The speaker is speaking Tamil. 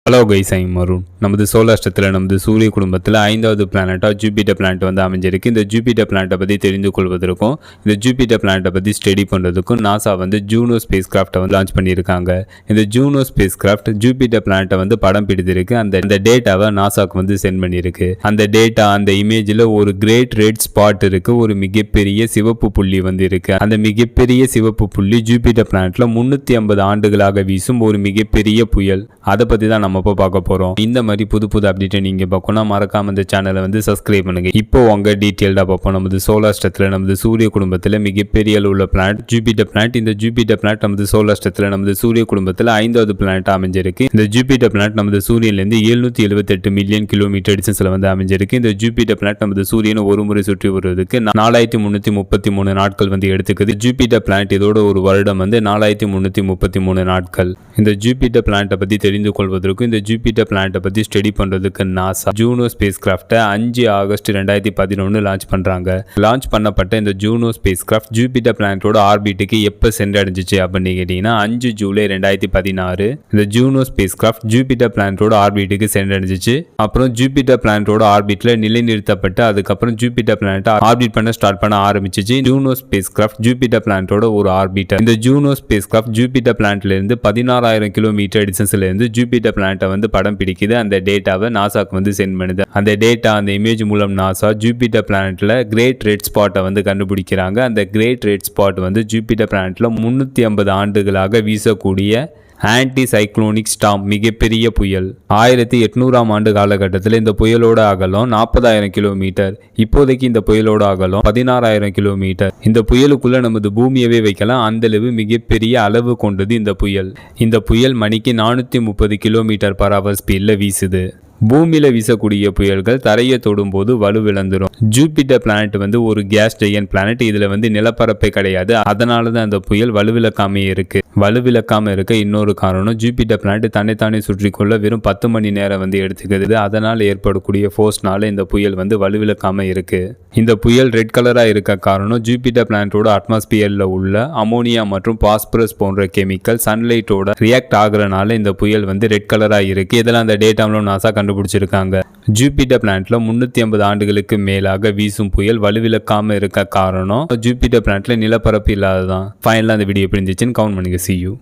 Hello guys, I am Arun. நமது சோலார் சிஸ்டத்தில் நமது சூரிய குடும்பத்தில் 5வது பிளானட்டாக ஜூபிட்டர் பிளானட் வந்து அமைஞ்சிருக்கு. இந்த ஜூபிட்டர் பிளானட்டை பற்றி தெரிந்து கொள்வதற்கும் இந்த ஜூபிட்டர் பிளானட்டை பற்றி ஸ்டடி பண்ணுறதுக்கும் நாசா வந்து ஜூனோ ஸ்பேஸ் கிராஃப்டை வந்து லான்ச் பண்ணியிருக்காங்க. இந்த ஜூனோ ஸ்பேஸ் கிராஃப்ட் ஜூபிட்டர் பிளானட்டை வந்து படம் பிடித்திருக்கு. அந்த டேட்டாவை நாசாவுக்கு வந்து சென்ட் பண்ணியிருக்கு. அந்த டேட்டா, அந்த இமேஜில் ஒரு கிரேட் ரெட் ஸ்பாட் இருக்கு, ஒரு மிகப்பெரிய சிவப்பு புள்ளி வந்து இருக்கு. அந்த மிகப்பெரிய சிவப்பு புள்ளி ஜூபிட்டர் பிளானட்ல 350 ஆண்டுகளாக வீசும் ஒரு மிகப்பெரிய புயல். அதை பற்றி தான் நம்ம இப்போ பார்க்க போகிறோம். இந்த மாதிரி புது அப்டேட்டை நீங்கள் பார்க்கணும், மறக்காம இந்த சேனலை வந்து சப்ஸ்கிரைப் பண்ணுங்க. இப்போ உங்க டீட்டெயில்டாக பார்ப்போம். நமது சோலார் சிஸ்டத்தில் நமது சூரிய குடும்பத்தில் மிகப்பெரிய உள்ள பிளானட் ஜூபிட்டர் பிளானட். இந்த ஜூபிட்டர் பிளானட் நமது சோலார் சிஸ்டத்தில் நமது சூரிய குடும்பத்தில் 5வது பிளானட் அமைஞ்சிருக்கு. இந்த ஜூபிட்டர் பிளானட் நமது சூரியனிலிருந்து 778 மில்லியன் கிலோமீட்டர் டிஸ்டன்ஸ்ல வந்து அமைஞ்சிருக்கு. இந்த ஜூபிட்டர் பிளானட் நமது சூரியனை ஒரு முறை சுற்றி வருவதற்கு 4333 நாட்கள் வந்து எடுத்துக்குது. ஜூபிட்டர் பிளானட் இதோட ஒரு வருடம் வந்து 4333 நாட்கள். இந்த ஜூபிட்டர் பிளானட்டை பற்றி தெரிந்து கொள்வதற்கு இந்த ஜூபிட்டர் பிளானட்டை பற்றி ஸ்டடி பண்ணுறதுக்கு NASA Juno spacecraft 5 August 2011 launch பண்ணுறாங்க. லான்ச் பண்ணப்பட்ட இந்த ஜூனோ ஸ்பேஸ் கிராஃப்ட் ஜூபிட்டர் பிளானட்டோட ஆர்பிட்டுக்கு எப்போ சென்றடைஞ்சிச்சு அப்படின்னு கேட்டிங்கன்னா 5 ஜூலை 2016 இந்த ஜூனோ ஸ்பேஸ் கிராஃப்ட் ஜூபிட்டர் பிளானட்டோட ஆர்பிட்டுக்கு சென்றடைஞ்சிச்சு. அப்புறம் ஜூபிட்டர் பிளானட்டோட ஆர்பிட்டில் நிலைநிறுத்தப்பட்டு அதுக்கப்புறம் ஜூபிட்டர் பிளானட்டை ஆர்பிட் பண்ண ஸ்டார்ட் பண்ண ஆரம்பிச்சிச்சு. ஜூனோ ஸ்பேஸ் கிராஃப்ட் ஜூபிட்டர் பிளானட்டோட ஒரு ஆர்பிட்டர். இந்த ஜூனோ ஸ்பேஸ் கிராஃப்ட் ஜூபிட்டர் பிளானட்ல இருந்து 16,000 கிலோமீட்டர் டிஸ்டன்ஸ்ல இருந்து ஜூபிட்டர் பிளானட்டை வந்து படம் பிடிக்குது. அந்த டேட்டாவை நாசாக்கு வந்து சென்ட் பண்ணுது. அந்த டேட்டா, அந்த இமேஜ் மூலம் நாசா ஜூபிட்டர் பிளானட்ல கிரேட் ரெட் ஸ்பாட்டை வந்து கண்டுபிடிக்கிறாங்க. அந்த கிரேட் ரெட் ஸ்பாட் வந்து ஜூபிட்டர் பிளானட்ல 350 ஆண்டுகளாக வீசக்கூடிய ஆன்டி சைக்ளோனிக் ஸ்டார்ம், மிகப்பெரிய புயல். 1800ஆம் ஆண்டு காலகட்டத்தில் இந்த புயலோட அகலம் 40,000 கிலோமீட்டர். இப்போதைக்கு இந்த புயலோட அகலம் 16,000 கிலோமீட்டர். இந்த புயலுக்குள்ள நமது பூமியவே வைக்கலாம், அந்த அளவு மிகப்பெரிய அளவு கொண்டது இந்த புயல். இந்த புயல் மணிக்கு 430 கிலோமீட்டர் பர் ஹவர் ஸ்பீட்ல வீசுது. பூமியில வீசக்கூடிய புயல்கள் தரையை தொடும்போது வலுவிழந்துடும். ஜூபிட்டர் பிளானட் வந்து ஒரு கேஸ் ஜெயன்ட் பிளானட். இதுல வந்து நிலப்பரப்பே கிடையாது. அதனாலதான் அந்த புயல் வலுவிழக்காம இருக்கு. வலுவிழக்காம இருக்க இன்னொரு காரணம், ஜூபிட்டர் பிளானட் தன்னைத்தானே சுற்றி கொள்ள வெறும் 10 மணி நேரம் வந்து எடுத்துக்கிறது. அதனால் ஏற்படக்கூடிய ஃபோர்ஸ்னால இந்த புயல் வந்து வலுவிழக்காம இருக்கு. இந்த புயல் ரெட் கலரா இருக்க காரணம், ஜூபிட்டர் பிளானட்டோட அட்மாஸ்பியர்ல உள்ள அமோனியா மற்றும் பாஸ்பரஸ் போன்ற கெமிக்கல் சன்லைட்டோட ரியாக்ட் ஆகுறதுனால இந்த புயல் வந்து ரெட் கலரா இருக்கு. இதெல்லாம் அந்த டேட்டாவில் நாசா கண்டுபிடிச்சிருக்காங்க. ஜூபிட்டர் பிளானட்ல 350 ஆண்டுகளுக்கு மேலாக வீசும் புயல் வலுவிழக்காம இருக்க காரணம், ஜூபிட்டர் பிளானட்ல நிலப்பரப்பு இல்லாததான். ஃபைனலா அந்த வீடியோ எப்படி இருந்துச்சுன்னு கமெண்ட் பண்ணுங்க. See you.